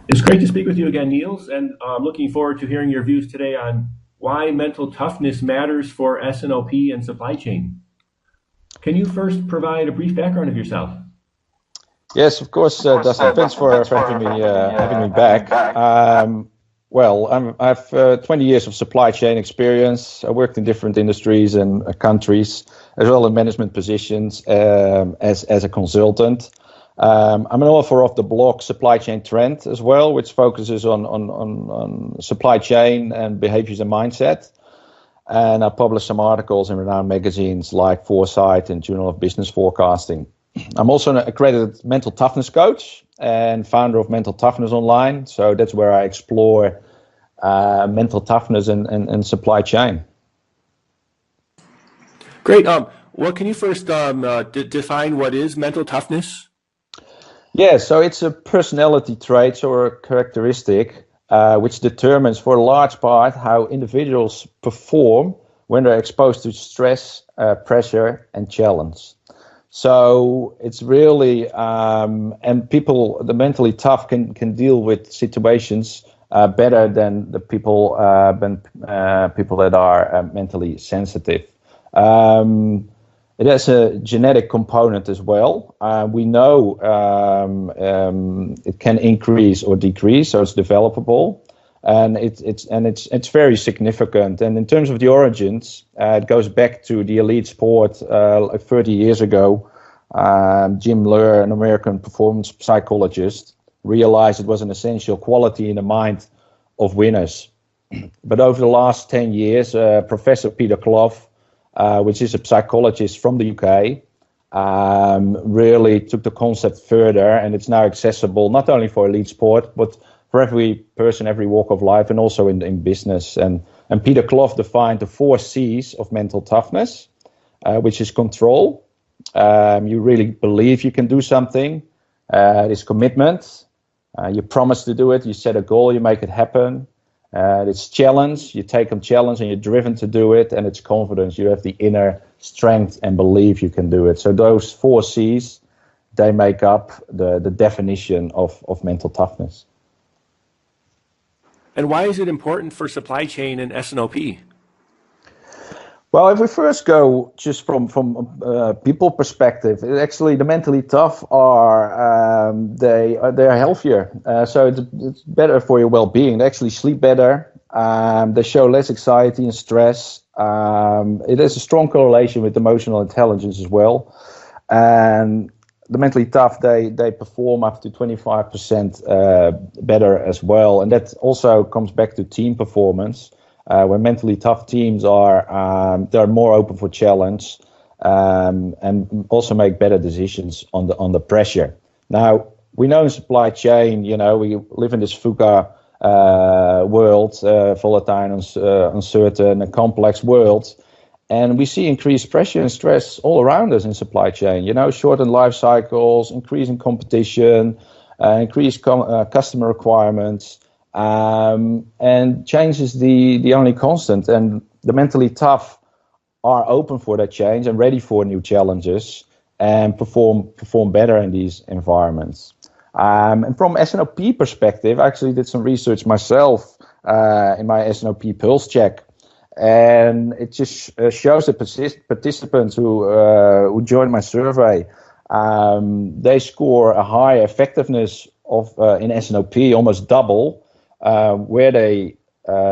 It's great to speak with you again, Niels, and I'm looking forward to hearing your views today on why mental toughness matters for S&OP and supply chain. Can you first provide a brief background of yourself? Yes, of course, Dustin. Thanks for having me back. I have 20 years of supply chain experience. I worked in different industries and countries, as well in management positions as a consultant. I'm an author of the blog Supply Chain Trend as well, which focuses on supply chain and behaviors and mindset. And I publish some articles in renowned magazines like Foresight and Journal of Business Forecasting. I'm also an accredited mental toughness coach and founder of Mental Toughness Online. So that's where I explore mental toughness and supply chain. Great. Well, can you first define what is mental toughness? Yeah, so it's a personality trait or a characteristic which determines for a large part how individuals perform when they're exposed to stress, pressure, and challenge. So it's really, and people, the mentally tough can deal with situations better than the people that are mentally sensitive. It has a genetic component as well. We know it can increase or decrease, so it's developable, and it's very significant. And in terms of the origins, it goes back to the elite sport like 30 years ago. Jim Loehr, an American performance psychologist, realized it was an essential quality in the mind of winners. But over the last 10 years, Professor Peter Clough, which is a psychologist from the UK, really took the concept further, and it's now accessible not only for elite sport, but for every person, every walk of life, and also in business. And Peter Clough defined the 4 C's of mental toughness, which is control. You really believe you can do something. It is commitment. You promise to do it. You set a goal, you make it happen. It's challenge. You take on challenge and you're driven to do it. And it's confidence. You have the inner strength and belief you can do it. So those 4 C's, they make up the definition of mental toughness. And why is it important for supply chain and S&OP? Well, if we first go just from people perspective, actually the mentally tough are they're healthier, so it's better for your well-being. They actually sleep better. They show less anxiety and stress. It has a strong correlation with emotional intelligence as well. And the mentally tough, they perform up to 25% better as well, and that also comes back to team performance. Where mentally tough teams are, they're more open for challenge, and also make better decisions on the pressure. Now, we know in supply chain, we live in this VUCA world, volatile, uncertain, and complex world, and we see increased pressure and stress all around us in supply chain. Shortened life cycles, increasing competition, increased customer requirements. And change is the only constant, and the mentally tough are open for that change and ready for new challenges and perform better in these environments. And from S&OP perspective, I actually did some research myself in my S&OP Pulse check, and it just shows the participants who joined my survey, they score a high effectiveness of in S&OP, almost double. Where they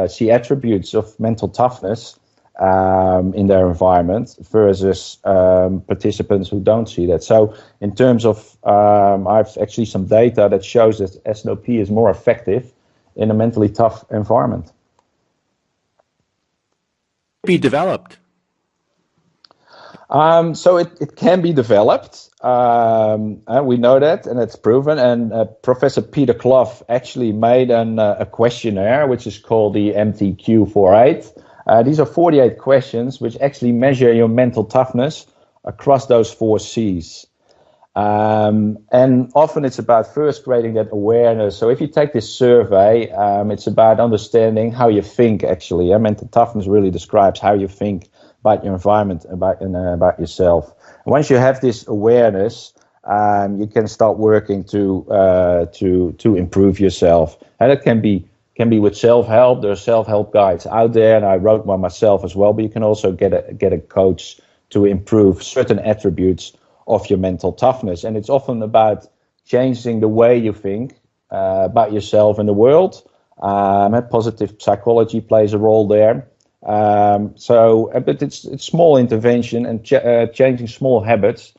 see attributes of mental toughness in their environment versus participants who don't see that. So in terms of, I've actually some data that shows that S&OP is more effective in a mentally tough environment. Be developed. So it can be developed. We know that, and it's proven. And Professor Peter Clough actually made a questionnaire, which is called the MTQ48. These are 48 questions, which actually measure your mental toughness across those 4 C's. And often it's about first creating that awareness. So if you take this survey, it's about understanding how you think, actually. Mental toughness really describes how you think about your environment, about yourself. And once you have this awareness, you can start working to improve yourself. And it can be with self-help. There are self-help guides out there, and I wrote one myself as well. But you can also get a coach to improve certain attributes of your mental toughness. And it's often about changing the way you think about yourself and the world. And positive psychology plays a role there. But it's small intervention and changing small habits,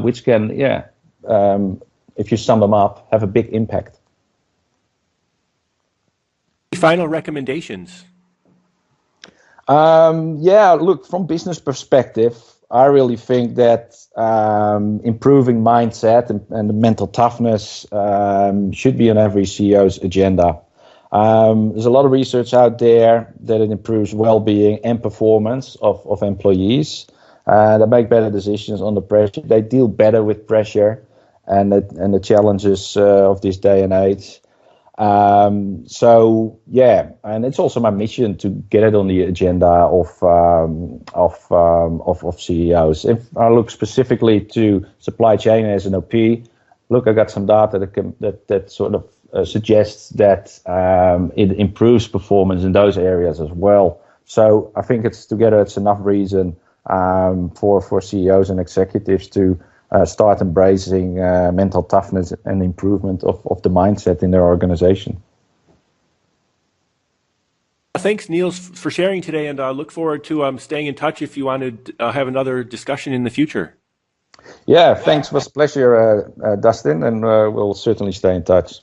which can, if you sum them up, have a big impact. Final recommendations? Look, from business perspective, I really think that improving mindset and the mental toughness should be on every CEO's agenda. There's a lot of research out there that it improves well-being and performance of employees. They make better decisions under pressure. They deal better with pressure and the challenges of this day and age. And it's also my mission to get it on the agenda of CEOs. If I look specifically to supply chain as an OP, I got some data that sort of suggests that it improves performance in those areas as well. So I think it's enough reason for CEOs and executives to start embracing mental toughness and improvement of the mindset in their organization. Thanks, Niels, for sharing today, and I look forward to staying in touch if you want to have another discussion in the future. Yeah, thanks. It was a pleasure, Dustin, and we'll certainly stay in touch.